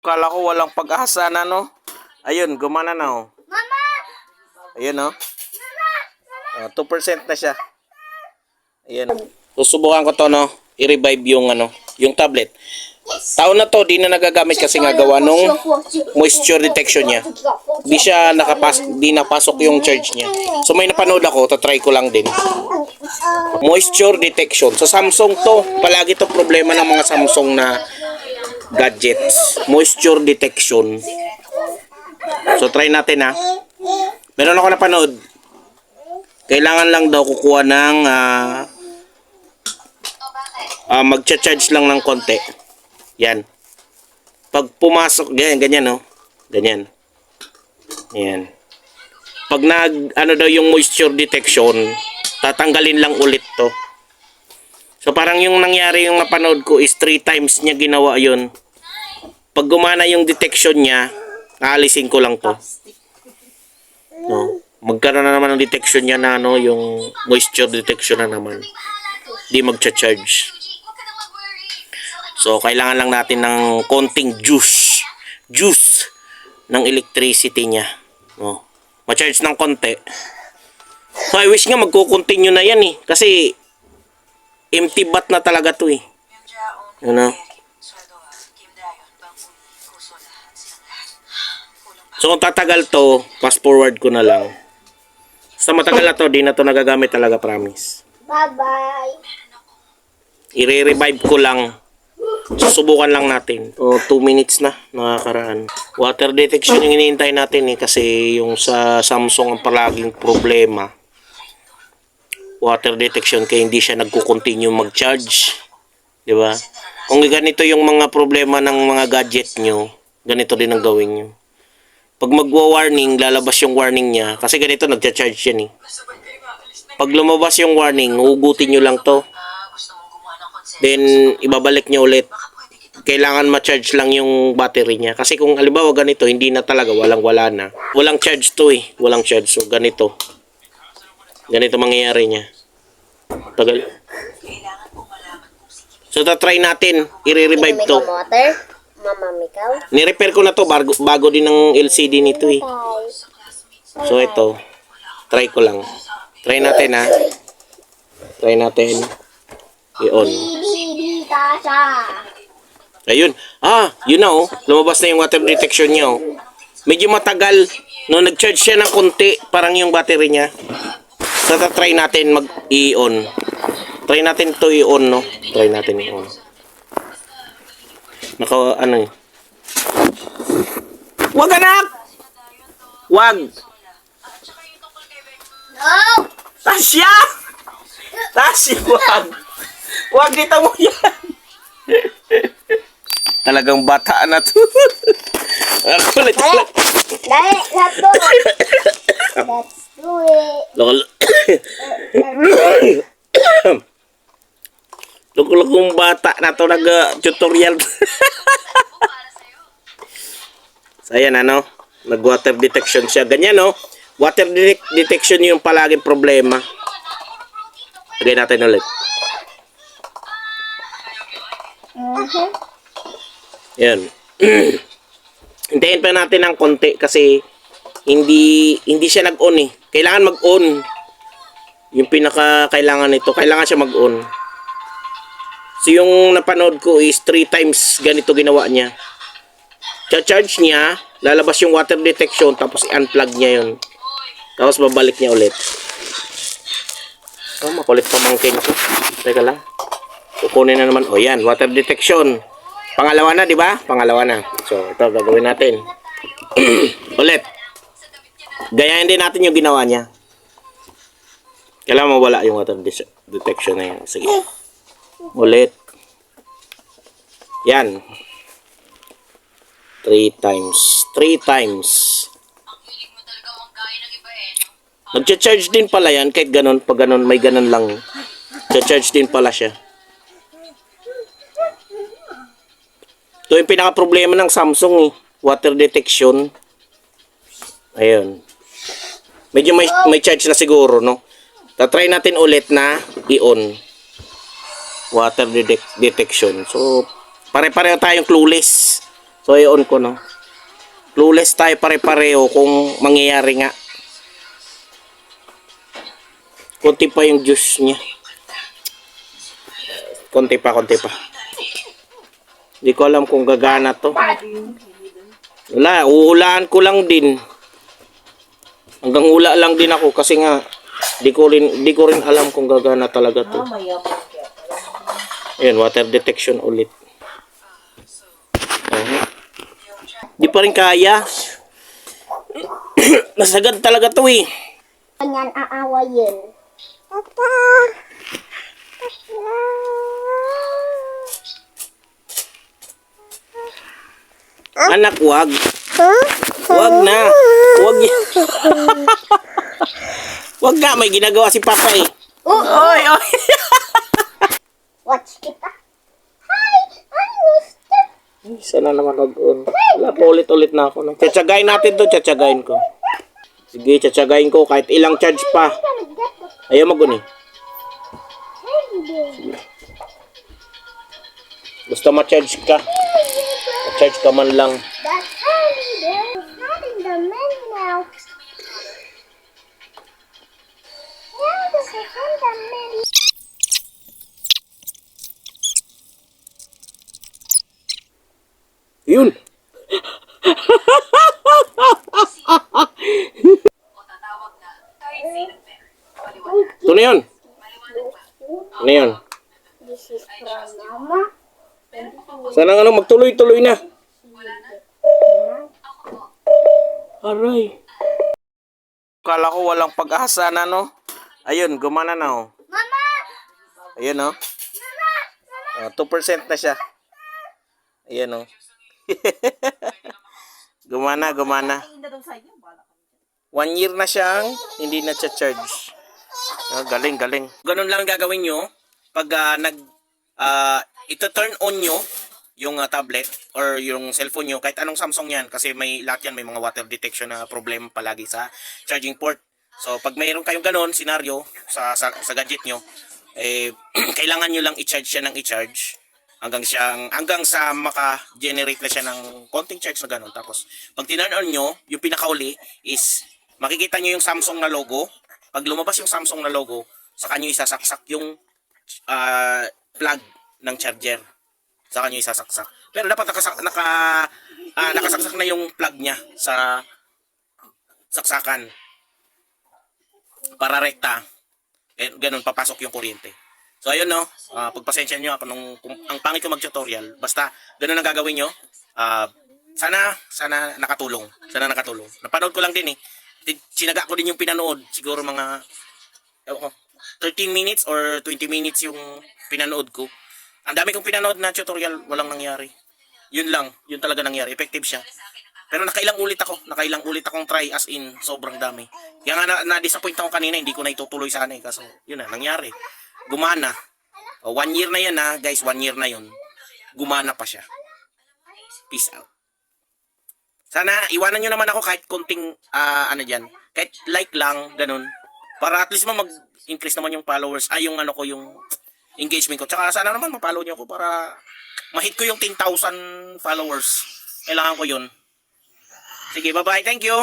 Kala ko walang pag-asa na, no? Ayun, gumana na, oh. Mama! Ayun, oh. 2% na siya. Ayun. Susubukan ko to, no? I-revive yung, yung tablet. Taon na to, di na nagagamit kasi nga gawa nung moisture detection niya. Di napasok yung charge niya. So may napanood ako, tatry ko lang din. Moisture detection. Sa Samsung to, palagi to problema ng mga Samsung na gadgets. Moisture detection. So try natin, ha. Meron ako napanood. Kailangan lang daw kukuha ng magcha-charge lang ng konti. Yan. Pag pumasok, ganyan, no? Ganyan. Yan. Pag daw yung moisture detection, tatanggalin lang ulit to. So parang yung nangyari yung napanood ko is 3 times niya ginawa yun. Pag gumana yung detection niya, aalisin ko lang to. No? Magkaroon na naman ng detection niya na yung moisture detection na naman. Di magcha-charge. So, kailangan lang natin ng konting juice ng electricity niya. No? Ma-charge ng konti. So, I wish nga magko-continue na yan, eh. Kasi, empty bat na talaga to, eh. So, kung tatagal to, fast forward ko na lang. Sa matagal na to, di na to nagagamit talaga, promise. Bye-bye. I-revive ko lang. Susubukan lang natin. 2 minutes na nakakaraan. Water detection yung iniintay natin, eh. Kasi yung sa Samsung ang palaging problema. Water detection kaya hindi siya nagko-continue mag-charge. Diba? Kung ganito yung mga problema ng mga gadget nyo, ganito din ang gawin nyo. Pag magwa-warning, lalabas yung warning niya. Kasi ganito, nagcha-charge yan, eh. Pag lumabas yung warning, hugutin nyo lang to. Then, ibabalik nyo ulit. Kailangan ma-charge lang yung battery niya. Kasi kung halimbawa ganito, hindi na talaga, walang-wala na. Walang charge to, eh. Walang charge. So, ganito. Ganito mangyayari niya. Tagal. So, try natin. I-revive to. Mama, Mikaw? Ni-repair ko na to. Bago din ng LCD nito, eh. So, ito. Try ko lang. Try natin, ha. Try natin. I-on. Ayun. Yun na, oh. Lumabas na yung water detection niya, oh. Medyo matagal. No, nag-charge siya ng konti. Parang yung battery niya. So, try natin mag-i-on. Try natin to i-on, no? Try natin i-on. Eh. Wag, anak! Wag! No! Tasya! Tasya, wag! Wag, kita mo yan! Talagang bata na to. Kulit. Dali, let's do it. Let's do it. Lukong bata na to, nag-tutorial. So, ayan, nag-water detection siya. Ganyan, no? Water detection yung palaging problema. Lagay natin ulit. Yan. Hintayin pa natin ng konti kasi hindi siya nag-on, eh. Kailangan mag-on. Yung pinaka-kailangan nito. Kailangan siya mag-on. So, yung napanood ko is 3 times ganito ginawa niya. Cha-charge niya, lalabas yung water detection, tapos i-unplug niya yun. Tapos babalik niya ulit. Makulit pamangkin ko. Teka lang. Kukunin na naman. Yan, water detection. Pangalawa na, di ba? Pangalawa na. So, ito, gagawin natin. Ulit. Gayahin din natin yung ginawa niya. Kailangan mawala yung water detection na yan. Sige. Ulit. Yan. 3 times. 3 times. Nag-charge din pala yan. Kahit ganun. Pag ganun, may ganun lang. Nag-charge din pala siya. Ito yung pinaka-problema ng Samsung, eh. Water detection. Ayun. Medyo may charge na siguro, no? Tatry natin ulit na i-on. Water detection. So, pare-pareho tayong clueless. So, So, i-on ko, no? Clueless tayo pare-pareho kung mangyayari nga. Konti pa yung juice niya. Konti pa. Hindi ko alam kung gagana to. Wala, uhulaan ko lang din. Hanggang hula lang din ako kasi nga di ko rin alam kung gagana talaga to. Ayun, water detection ulit. Di pa rin kaya. Nasagad talaga to eh. Ganyan aawayin. Papa! Anak, wag. Huh? Wag na. Wag yan. Wag nga, may ginagawa si Papa eh. Oy. Watch kita. Hi! I missed you. Sana naman mag-on. Wala, paulit-ulit na ako. Tsatsagain natin to, tsatsagain ko. Sige, tsatsagain ko kahit ilang charge pa. Ayaw mag-on eh. Gusto ma-charge ka. Ma-charge ka man lang. That's Harry there. It's not in the menu now. Now this is in the menu. Yun. Ito na yun. Ano yun? This is from Mama. Sana nga magtuloy-tuloy na. Aray. Kala ko walang pag-asa na, no? Ayun, gumana na, oh. Mama! Ayun, oh. 2% na siya. Ayan, oh. Gumana. 1 year na siyang hindi na charge. Galing. Ganun lang gagawin nyo pag ito turn on nyo yung tablet or yung cellphone nyo, kahit anong Samsung yan, kasi may lahat yan, may mga water detection na problem palagi sa charging port. So pag mayroon kayong ganun scenario sa gadget nyo, kailangan nyo lang i-charge siya ng i-charge hanggang sa maka-generate na siya ng konting charge na ganun. Tapos pag tinurn on nyo, yung pinakauli is makikita nyo yung Samsung na logo. Pag lumabas yung Samsung na logo, saka nyo isasaksak yung plug ng charger. Saka nyo isasaksak. Pero dapat nakasaksak na yung plug niya sa saksakan. Para rekta. Ganun, papasok yung kuryente. So, ayun, no. Pagpasensya nyo ako kung ang pangit ko mag-tutorial. Basta, ganun ang gagawin nyo. Sana nakatulong. Napanood ko lang din eh. Sinaga ko din yung pinanood. Siguro mga 13 minutes or 20 minutes yung pinanood ko. Ang dami kong pinanood na tutorial, walang nangyari. Yun talaga nangyari. Effective siya. Pero nakailang ulit akong try, as in, sobrang dami. Kaya nga na-disappoint ako kanina, hindi ko na itutuloy sana eh. Kaso, yun na, nangyari. Gumana. 1 year na yan ha, guys, 1 year na yun. Gumana pa siya. Peace out. Sana, iwanan nyo naman ako kahit konting, kahit like lang, ganun. Para at least mag-increase naman yung followers, yung engagement ko. Tsaka sana naman ma-follow nyo ako para ma-hit ko yung 10,000 followers. Kailangan ko yun. Sige, bye-bye. Thank you.